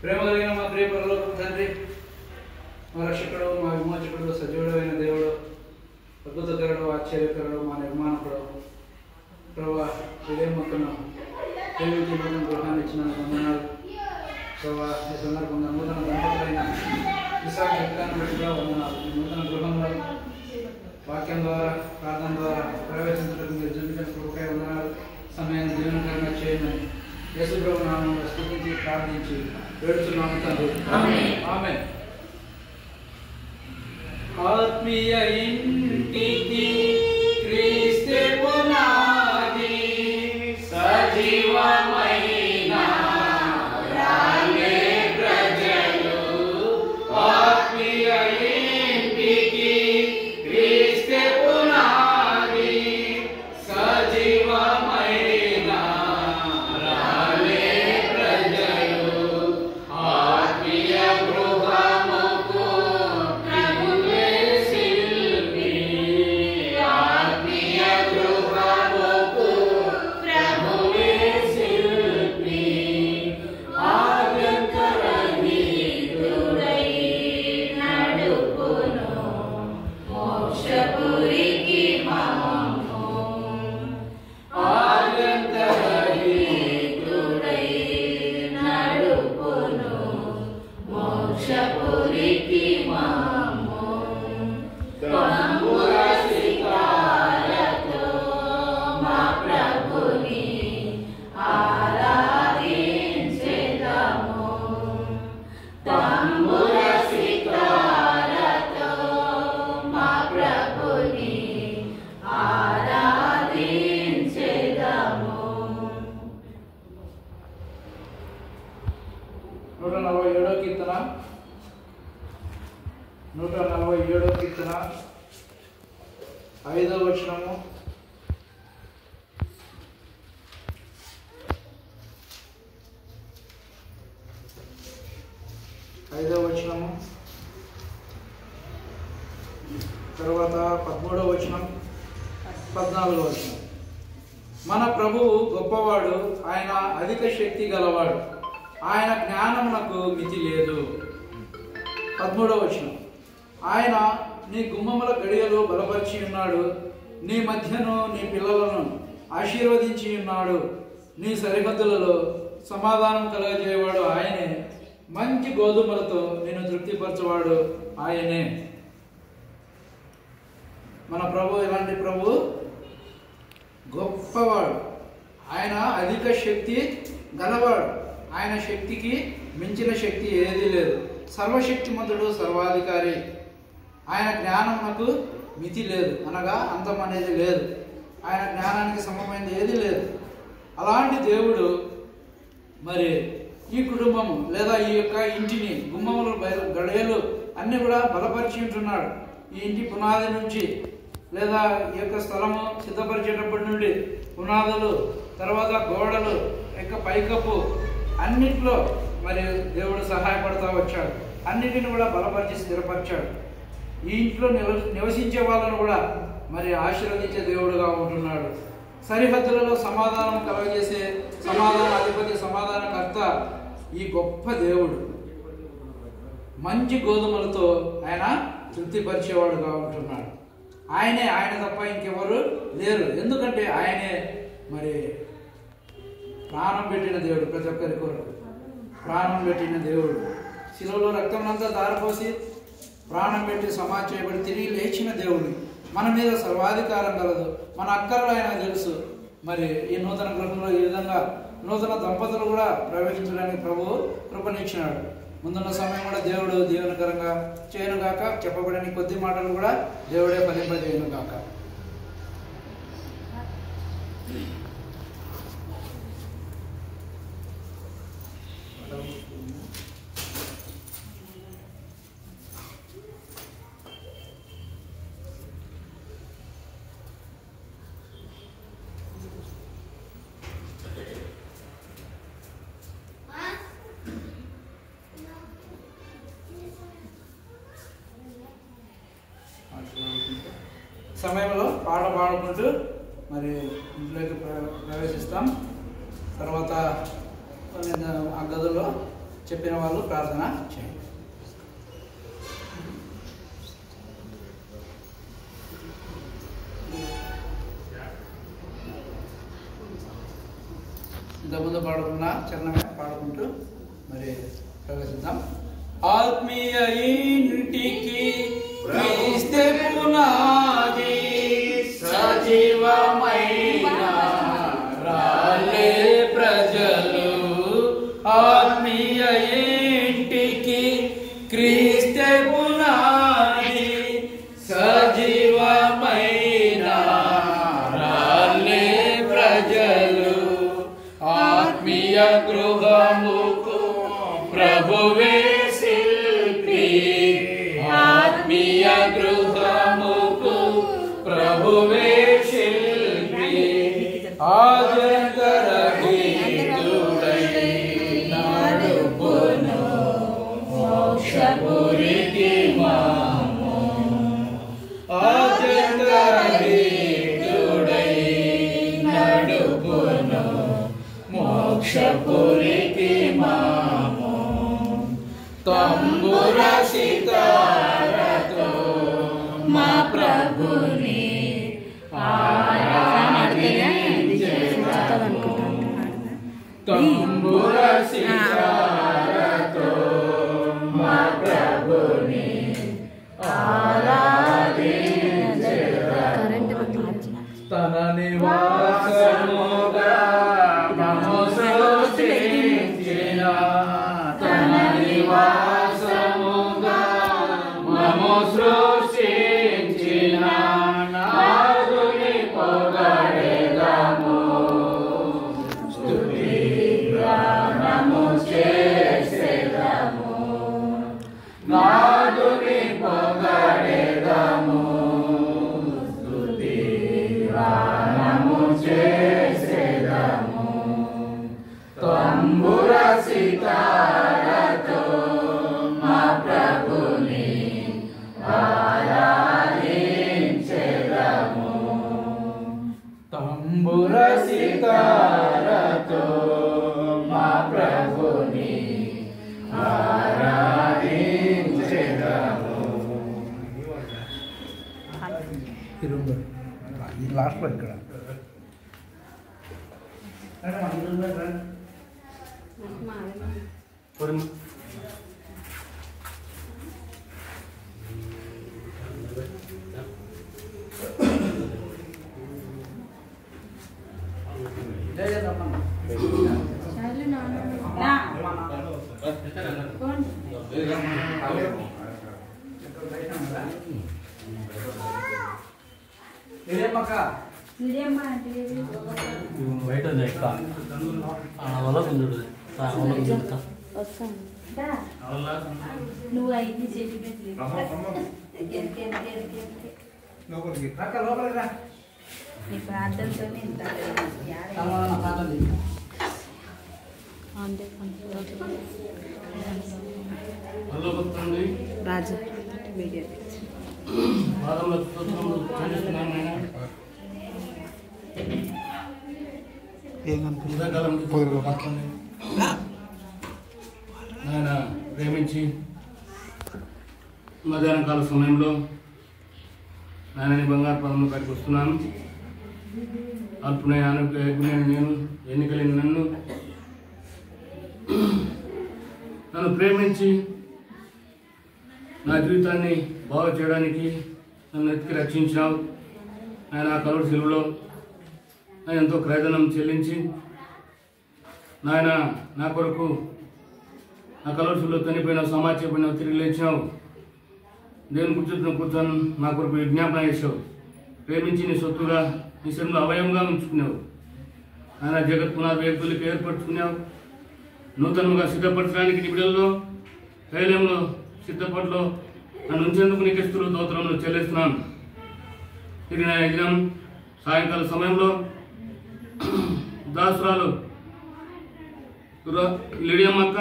ప్రేమ కలిగిన మా ప్రియ పరలోకపు తండ్రి, మా రక్షకుడు, మా విమోచకుడు, సజీవుడైన దేవుడు, అద్భుతకరుడు, ఆశ్చర్యకరుడు, మా నిర్మాణకుడు, ప్రభా ఇదే మొక్కను ప్రేమించి నూతన గృహాన్ని ఇచ్చిన వందనాలు. ప్రభా ఈ సందర్భంగా నూతన దంపతులైన ఇసాకు ఎక్కాన్ని బట్టి కూడా వందనాలు. ఈ నూతన గృహంలో వాక్యం ద్వారా, ప్రార్థన ద్వారా ప్రవేశించడానికి మీరు చూపించిన కృపకై వందనాలు. సమయాన్ని జీవనకరంగా చేయమని యేసు ప్రభు నామములో స్తుతించి ప్రార్థించి వేడుచున్నాము తండ్రి. ఆమేన్. ఆత్మీయ ఇంటికి క్రీస్తే పునాది, సజీవమైన రాలే ప్రజలు. ఆత్మీయ ఇంటికి క్రీస్తే పునాది, సజీవమైన రాలే ప్రజలు. ఆత్మీయ గృహముకు ప్రభువే శిల్పి. ఆత్మీయ గృహముకు ప్రభువే శిల్పి. ఆద్యంతరహితుడై నడుపును మోక్షపురికి మమ్ము. ఆద్యంతరహితుడై నడుపును మోక్షపురికి మమ్ము. తంబుర సితారతో మా ప్రభుని ఆరాధించెదము. తంబుర సితారతో మా ప్రభుని ఆరాధించెదము. 147వ కీర్తన 147వ కీర్తన 5వ వచనము. తర్వాత 13వ వచనం, 14వ వచనం. మన ప్రభువు గొప్పవాడు, ఆయన అధిక శక్తి గలవాడు, ఆయన జ్ఞానమునకు మితి లేదు. 13వ వచనం. ఆయన నీ గుమ్మముల గడియలు బలపరిచి ఉన్నాడు, నీ మధ్యను నీ పిల్లలను ఆశీర్వదించి ఉన్నాడు. నీ సరిహద్దులలో సమాధానం కలగజేయవాడు ఆయనే, మంచి గోధుమలతో నేను తృప్తిపరచవాడు ఆయనే. మన ప్రభు ఎలాంటి ప్రభు? గొప్పవాడు, ఆయన అధిక శక్తి గలవాడు, ఆయన శక్తికి మించిన శక్తి ఏదీ లేదు. సర్వశక్తిమంతుడు, సర్వాధికారి. ఆయన జ్ఞానమునకు మితి లేదు, అనగా అంతం అనేది లేదు. ఆయన జ్ఞానానికి సమమైనది ఏది లేదు. అలాంటి దేవుడు మరి ఈ కుటుంబము లేదా ఈ యొక్క ఇంటిని, గుమ్మములు, గడియలు అన్నీ కూడా బలపరిచి ఉంటున్నాడు. ఈ ఇంటి పునాది నుంచి లేదా ఈ యొక్క స్థలము సిద్ధపరిచేటప్పటి నుండి పునాదులు, తర్వాత గోడలు, యొక్క పైకప్పు అన్నిట్లో మరి దేవుడు సహాయపడతా వచ్చాడు. అన్నిటిని కూడా బలపరిచి స్థిరపరిచాడు. ఈ ఇంట్లో నివసించే వాళ్ళను కూడా మరి ఆశీర్వదించే దేవుడుగా ఉంటున్నాడు. సరిహద్దులలో సమాధానం కలగజేసే సమాధాన అధిపతి, సమాధానకర్త ఈ గొప్ప దేవుడు. మంచి గోధుమలతో ఆయన తృప్తిపరిచేవాడుగా ఉంటున్నాడు. ఆయన తప్ప ఇంకెవరు లేరు. ఎందుకంటే ఆయనే మరి ప్రాణం పెట్టిన దేవుడు, ప్రతి ఒక్కరి కొరకు ప్రాణం పెట్టిన దేవుడు. శిలువలో రక్తమంతా దారిపోసి ప్రాణం పెట్టి సమాధి చేయబడి తిరిగి లేచిన దేవుడు. మన మీద సర్వాధికారం కలదు. మన అక్కర్లు ఆయన తెలుసు. మరి ఈ నూతన గృహంలో ఈ విధంగా నూతన దంపతులు కూడా ప్రవేశించడానికి ప్రభువు కృపనిచ్చినాడు. ముందున్న సమయం కూడా దేవుడు దీవెనకరంగా చేయనుగాక. చెప్పబడిన కొద్ది మాటలు కూడా దేవుడే ఫలింపజేయనుగాక. సమయంలో పాట పాడుకుంటూ మరి ఇంట్లోకి ప్రవేశిస్తాం. తర్వాత ఆ గదుల్లో చెప్పిన వాళ్ళు ప్రార్థన చేయండి. ఇంతకుముందు పాడుకున్న చరణమే పాడుకుంటూ మరి ప్రవేశిద్దాం. ఆత్మీయ ఇంటికి క్రీస్తే పునాది, సజీవమైన రాలే ప్రజలు. ఆత్మీయ ఇంటికి క్రీస్తే పునాది, సజీవమైన రాలే ప్రజలు. ఆత్మీయ గృహముకు ప్రభువే శిల్పి, ఆత్మీయ గృహముకు ప్రభువే శిల్పి. ఆజంకరహితుడై నడుపును మోక్షపురికి మాము. ఆజంకరహితుడై నడుపును మోక్షపురికి మాము. తంబుర సితారతో మా ప్రభుని తంబుర సితారతో మా ప్రభుని తన నివాసముగా మము సృష్టించిన, తన నివాసముగా మము సృష్టించిన నాదుని పొగడెదము. స్తుతి గానము చేసెదము, నాదుని పొగడెదము. స్తుతి గానము చేసెదము. తంబుర సితారతో మా ప్రభుని ఆరాధించెదము. తంబుర సితారతో మా ప్రభుని ఆరాధించెదము. ఈ లాస్ట్లో ఇక్కడ బయట నువ్వు అయితే చెట్టు నీ ప్రార్థనతోనే ఇంత రాజు వీడియో ఆయన ప్రేమించి మధ్యాహ్న కాల సమయంలో ఆయనని బంగారు పదంలో పైకి వస్తున్నాను. అల్పునైన నేను ఎన్నికలేని నన్ను ప్రేమించి నా జీవితాన్ని బాగు చేయడానికి నన్ను ఎత్తికి రక్షించినావు. ఆయన ఆ కలుడు శిలువలో ఆయన ఎంతో క్రయధనం చెల్లించి నాయన నా కొరకు ఆ కలుడు శిలువలో చనిపోయిన సమాచారపడిన తిరిగి లేచినావు. దేవుని కూర్చొని నా కొరకు విజ్ఞాపన చేసావు. ప్రేమించి నీ సొత్తుగా నీ శరీరంలో అవయవంగా ఉంచుకున్నావు. ఆయన జగత్ పునాది వ్యక్తులకు ఏర్పరచుకున్నావు. నూతనంగా సిద్ధపరచడానికి నీ బిడ్డల్లో శైలంలో సిద్ధపట్లో నన్ను ఉంచేందుకు నీకు స్తుతులు స్తోత్రములు చెల్లిస్తున్నాను. తిరిగిన యజ్ఞం సాయంకాల సమయంలో దాసురాలు లిడియమ్మక్క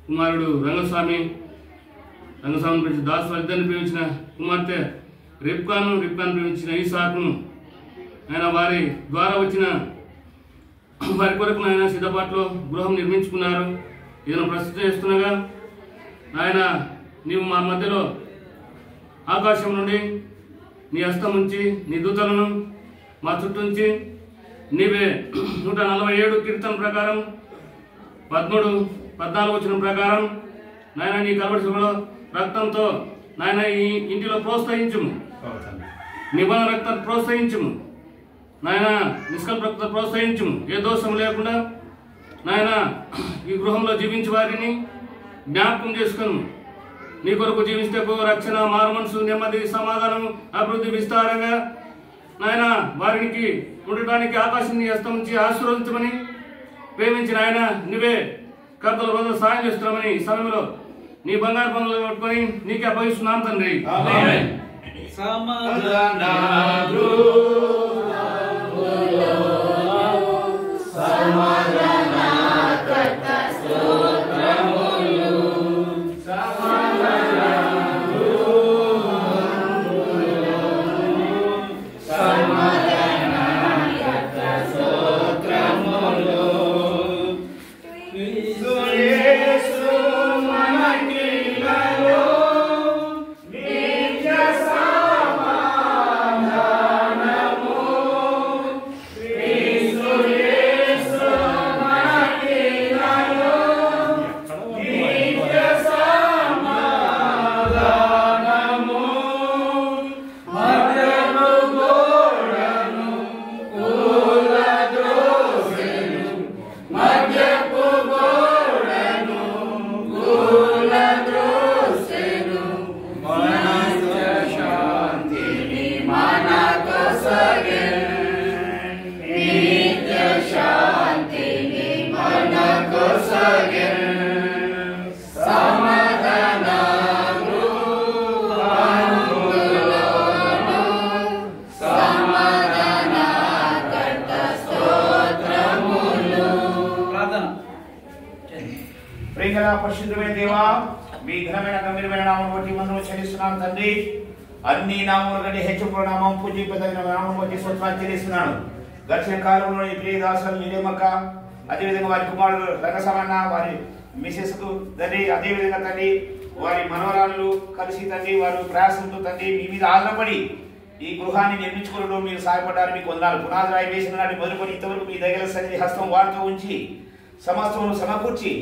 కుమారుడు రంగస్వామి గురించి దాసురాలు ఇద్దరిని ప్రేమించిన కుమార్తె రిబ్కాను ప్రేమించిన ఇసాకును ఆయన వారి ద్వారా వచ్చిన వారి కొరకు ఆయన సిద్ధపాటులో గృహం నిర్మించుకున్నారు. ఇదను ప్రస్తుతం చేస్తుండగా ఆయన నీవు మా మధ్యలో ఆకాశం నుండి నీ హస్తం ఉంచి నీ దూతలను మా చుట్టూ ఉంచి నీవే 147 కీర్తన ప్రకారం 13-14 వచనం ప్రకారం నాయన నీ కలవడిలో రక్తంతో నాయన ఈ ఇంటిలో ప్రోత్సహించుము, నిబంధన రక్తం ప్రోత్సహించుము నాయన, నిష్కల్పత ప్రోత్సహించుము, ఏ దోషం లేకుండా నాయన ఈ గృహంలో జీవించి వారిని జ్ఞాపకం చేసుకును. నీ కొరకు జీవిస్తే రక్షణ, మారు మనసు, నెమ్మది, సమాధానం, అభివృద్ధి విస్తారంగా నాయన వారికి ఉండటానికి ఆకాశాన్ని హస్తం నుంచి ఆశీర్వదించమని ప్రేమించిన ఆయన నువ్వే కర్తల రోజు సాయం చేస్తున్నామని ఈ సమయంలో నీ బంగారు పనులు పట్టుకొని నీకే అప్పగిస్తున్నాం తండ్రి. పరిశుద్ధమైన దేవా, మీ ఘనమైన గంభీరమైన నామం బట్టి మందులు చెల్లిస్తున్నాను తండ్రి. అన్ని నామముల కంటే హెచ్చింపు నామం పూజింపదగిన నామం బట్టి స్తోత్రాలు చెల్లిస్తున్నాను. గడిచిన కాలంలో ఈ ప్రియదాసులు నిలేమక్క, అదేవిధంగా వారి కుమారుడు రంగసమన్న, వారి మిసెస్ కు తండ్రి, అదేవిధంగా తండ్రి వారి మనవరాళ్ళు కలిసి తండ్రి వారు ప్రయాసంతో తండ్రి మీ మీద ఆధారపడి ఈ గృహాన్ని నిర్మించుకోవడంలో మీరు సహాయపడ్డారు. మీకు వందనాలు. పునాది రాయి వేసిన నాటి మొదలుకొని ఇంతవరకు మీ దగ్గర సన్నిధి హస్తం వాడుతూ ఉంచి సమస్తమును సమకూర్చి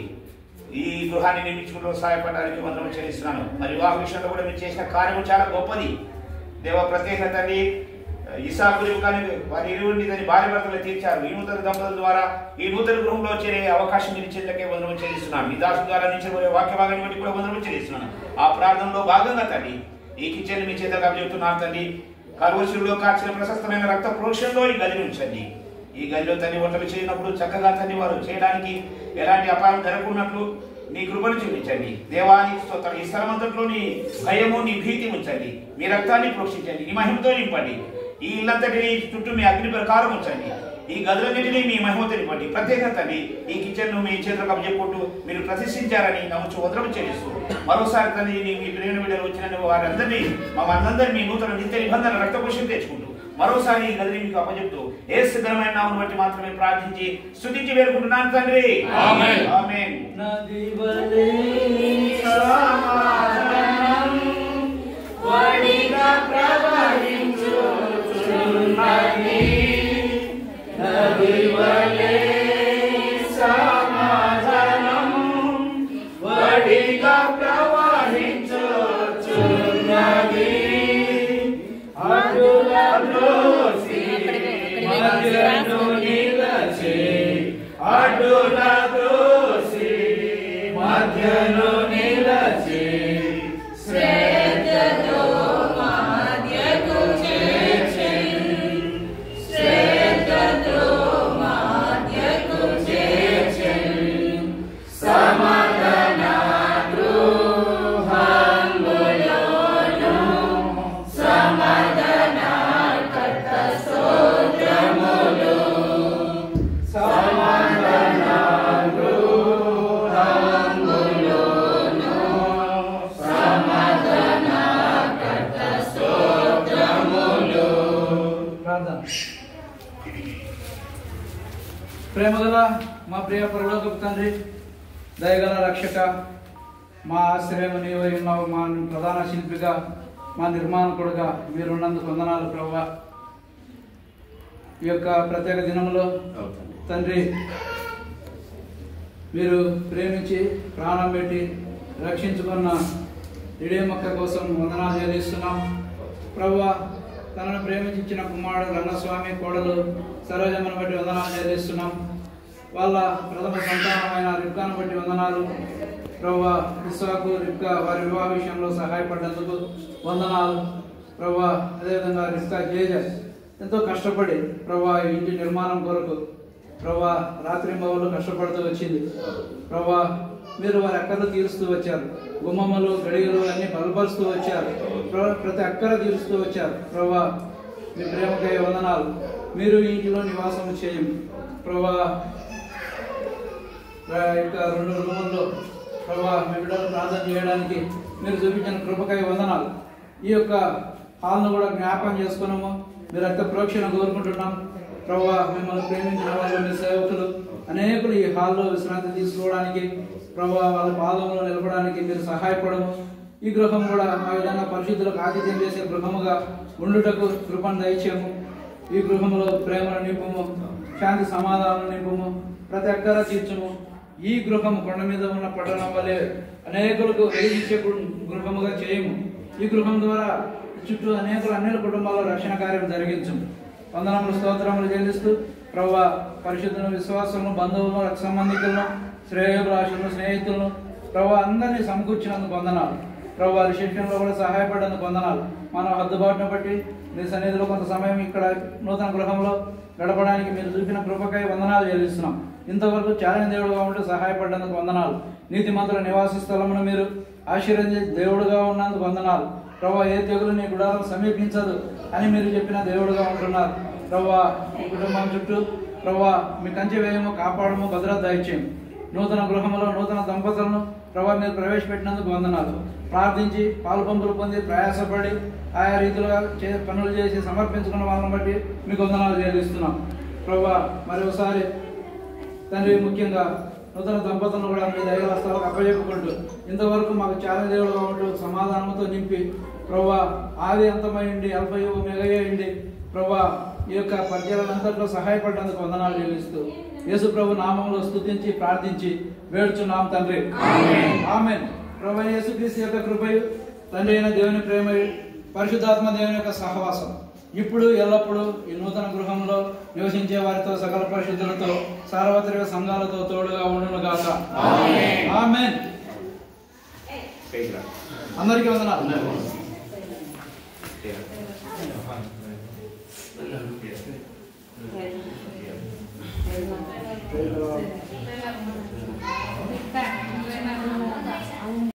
ఈ గృహాన్ని నిర్మించుకోవడంలో సహాయపడడానికి వందనం చెల్లిస్తున్నాను. మరి వివాహ విషయంలో కూడా మీరు చేసిన కార్యం చాలా గొప్పది దేవ. ప్రత్యేకత ఇసాకు కానీ వారి ఇరువురిని దాని భార్య భర్తలు తీర్చారు. ఈ నూతన దంపతుల ద్వారా ఈ నూతన గృహంలో చేరే అవకాశం మీరు ఇచ్చేందుకే వందనం చెల్లిస్తున్నాను. మీ దాసు ద్వారా నిలిచిపోయే వాక్య భాగాన్ని బట్టి కూడా వందనం చెల్లిస్తున్నాను. ఆ ప్రార్థనలో భాగంగా తండ్రి ఈ కిచెన్ మీ చేత చెబుతున్నాను తండ్రి. కరువులో కాచిన ప్రశస్తమైన రక్త ప్రోక్షణలో ఈ గదిని ఉంచండి. ఈ గదిలో తండ్రి వంటలు చేయనప్పుడు చక్కగా తండ్రి వారు చేయడానికి ఎలాంటి అపాయం జరగకున్నట్లు నీ కృపను చూపించండి. దేవానికి స్తోత్రం. ఈ స్థలమంతట్లో నీ భయము, నీ భీతి ఉంచండి. మీ రక్తాన్ని ప్రోక్షించండి. నీ మహిమతో నింపండి. ఈ ఇల్లంతటిని చుట్టూ మీ అగ్ని ప్రకారం ఉంచండి. ఈ గదులన్నింటినీ మీ మహిమతో నింపండి. ప్రత్యేకత ఈ కిచెన్ ను మీ చేతులకు అప్పచెప్పుకుంటూ మీరు ప్రతిష్ఠించారని నమ్ముచు వందనం చెల్లిస్తూ మరోసారి తండ్రి మీ ప్రేమ బిడ్డలు వచ్చిన వారందరినీ మనందరినీ మీ నూతన నిత్య నిబంధన రక్తపోషణ తెచ్చుకుంటూ మరోసారి ఈ గదిని మీకు అప్పచెప్తూ యేసు ఘనమైన నామమును బట్టి మాత్రమే ప్రార్థించి స్తుతించి వేడుకుంటున్నాను తండ్రి. ఆమేన్. ఆమేన్. నదివలే సమాధానం వడిగా ప్రవహించుచున్నది. నదివలే సమాధానం వడిగా ప్రవహించుచున్నది. అడ్డులను నిలచి అడ్డుల దోసి మధ్యను నిలచి ప్రార్థన. ప్రేమగల మా ప్రియ పరలోకపు తండ్రి, దయగల రక్షక, మా ఆశ్రయం నీవై ఉన్నావు. మా ప్రధాన శిల్పిగా, మా నిర్మాణకుడుగా మీరున్నందుకు వందనాలు ప్రభువా. ఈ యొక్క ప్రత్యేక దినంలో తండ్రి మీరు ప్రేమించి ప్రాణం పెట్టి రక్షించుకున్న ఇడేమక్క కోసం వందనాలు చెల్లిస్తున్నాం ప్రభువా. తనను ప్రేమించి ఇచ్చిన కుమారుడు రంగస్వామి కోడలు సరోజమ్మను బట్టి వందనాలు చెల్లిస్తున్నాం. వాళ్ళ ప్రథమ సంతానమైన రిబ్కాను బట్టి వందనాలు ప్రభువా. ఇస్సాకు రిబ్కా వారి వివాహ విషయంలో సహాయపడ్డందుకు వందనాలు ప్రభువా. అదేవిధంగా రిబ్కా జేజ ఎంతో కష్టపడి ప్రభువా ఇంటి నిర్మాణం కొరకు ప్రభువా రాత్రింబవళ్ళు కష్టపడుతూ వచ్చింది ప్రభువా. మీరు వారి అక్కర్లు తీరుస్తూ వచ్చారు. గుమ్మమ్మలు గడియలు అన్ని బలపరుస్తూ వచ్చారు. ప్రతి అక్కర తీరుస్తూ వచ్చారు ప్రభువా. మీ ప్రేమకై వందనాలు. మీరు ఇంటిలో నివాసం చేయండి ప్రభువా. ఇక 2 రూముల్లో ప్రభువా మీ బిడ్డలు ప్రార్థన చేయడానికి మీరు చూపించిన కృపకై వందనాలు. ఈ యొక్క హాల్ను కూడా జ్ఞాపకం చేసుకున్నాము. మీరు రక్త ప్రోక్షణ కోరుకుంటున్నాం ప్రభువా. మిమ్మల్ని ప్రేమించిన వాళ్ళు మీ సేవకులు అనేకులు ఈ హాల్లో విశ్రాంతి తీసుకోవడానికి ప్రభువా, వాళ్ళ పాదంలో నిలపడానికి మీరు సహాయపడము. ఈ గృహం కూడా ఆ విధంగా పరిశుద్ధులకు ఆతిథ్యం చేసే గృహముగా ఉండుటకు కృపను దయచేయము. ఈ గృహంలో ప్రేమను నింపుము, శాంతి సమాధానం నింపుము, ప్రతి అక్కర తీర్చుము. ఈ గృహం కొండ మీద ఉన్న పట్టణం వల్లే అనేకులకు వెలిగించే గృహముగా చేయము. ఈ గృహం ద్వారా చుట్టూ అన్ని కుటుంబాల్లో రక్షణ కార్యం జరిగించు. వందనములు స్తోత్రములు చెల్లిస్తూ ప్రభువా, పరిశుద్ధులను విశ్వాసములను బంధువులను రక్త సంబంధికులను శ్రేయోభిలాషులను స్నేహితులను ప్రభువా అందరినీ సమకూర్చినందుకు వందనాలు ప్రభువా. రిసెప్షన్లో కూడా సహాయపడేందుకు వందనాలు. మన హద్దుబాటును బట్టి మీ సన్నిధిలో కొంత సమయం ఇక్కడ నూతన గృహంలో గడపడానికి మీరు చూపిన కృపకై వందనాలు చెల్లిస్తున్నాం. ఇంతవరకు ఛాలెంజ్ దేవుడుగా ఉంటూ సహాయపడ్డందుకు వందనాలు. నీతిమంతుల నివాస స్థలమును మీరు ఆశీర్వదించే దేవుడుగా ఉన్నందుకు వందనాలు ప్రభువా. ఏ తెగులు నీ గుడారం సమీపించదు అని మీరు చెప్పిన దేవుడుగా ఉంటున్నారు ప్రభువా. ఈ కుటుంబం చుట్టూ ప్రభువా మీ కంచె వేయము, కాపాడము, భద్రత దయచేయము. నూతన గృహంలో నూతన దంపతులను ప్రభువా మీరు ప్రవేశపెట్టినందుకు వందనాలు. ప్రార్థించి పాలు పంపులు పొంది ప్రయాసపడి ఆయా రీతిలో పనులు చేసి సమర్పించుకున్న వాళ్ళని బట్టి మీకు వందనాలు చెల్లిస్తున్నాం ప్రభువా. మరి ఒకసారి తండ్రి ముఖ్యంగా నూతన దంపతులను కూడా మీ దైవ హస్తాలకు అప్పచెప్పుకుంటూ ఇంతవరకు మాకు చాలా దేవుడుగా ఉంటూ సమాధానంతో నింపి ప్రభువా ఆది అంతమైంది అల్పయు మెగయ్యండి ప్రభువా. ఈ యొక్క పరిచయాలంతట్లో సహాయపడడానికి వందనాలు చెల్లిస్తూ యేసు ప్రభు నామంలో స్తుతించి ప్రార్థించి వేడుచున్నాం తండ్రి, ఆమేన్. ప్రభువైన యేసుక్రీస్తు యొక్క కృపయు, తండ్రి అయిన దేవుని ప్రేమయు, పరిశుద్ధాత్మ దేవుని యొక్క సహవాసం ఇప్పుడు ఎల్లప్పుడూ ఈ నూతన గృహంలో నివసించే వారితో సకల పరిశుద్ధులతో సార్వత్రిక సంఘాలతో తోడుగా ఉండును గాక, ఆమేన్. అందరికీ వందనాలు.